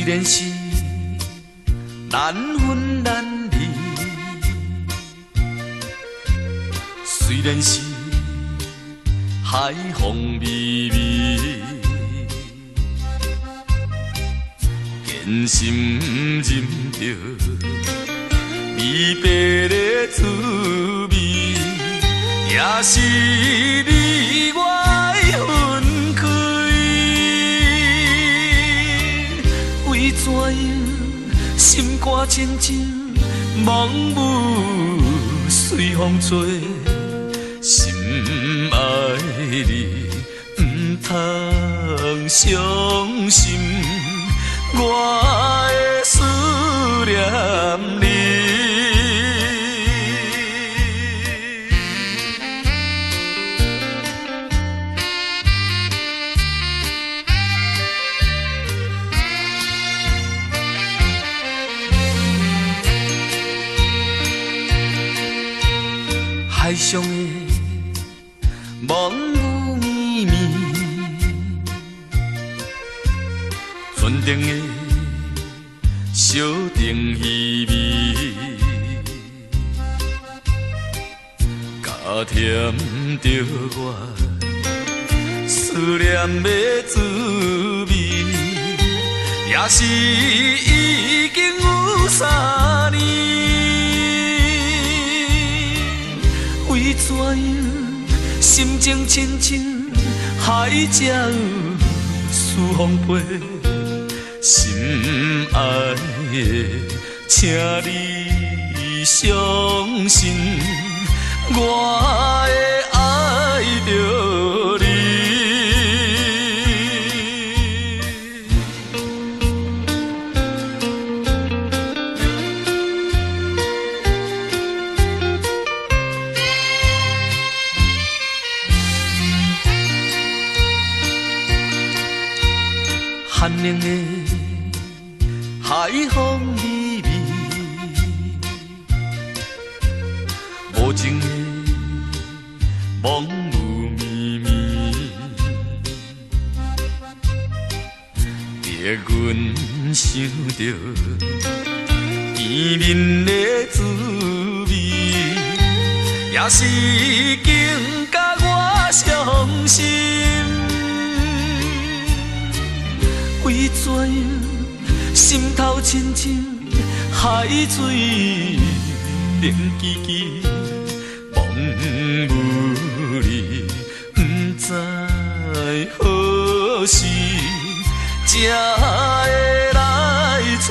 虽然是难分难离，虽然是海风微微，坚心忍着离别的滋味，也是你我的分开。为怎样心肝亲像梦雾随风吹？心爱你，不通伤心，我会思念你。海上的梦雾绵绵，船顶的小灯稀微，加添着我思念的滋味，也是已经有3年。为怎样心情亲像海才有似风飞？心爱的，请你相信，我会爱着你。寒冷的海风微微，无情的梦雾绵绵，别阮想着见面的滋味，也是已经甲我伤心。为怎样心头亲像海水冷吱吱，梦雾里不知何时才会来找。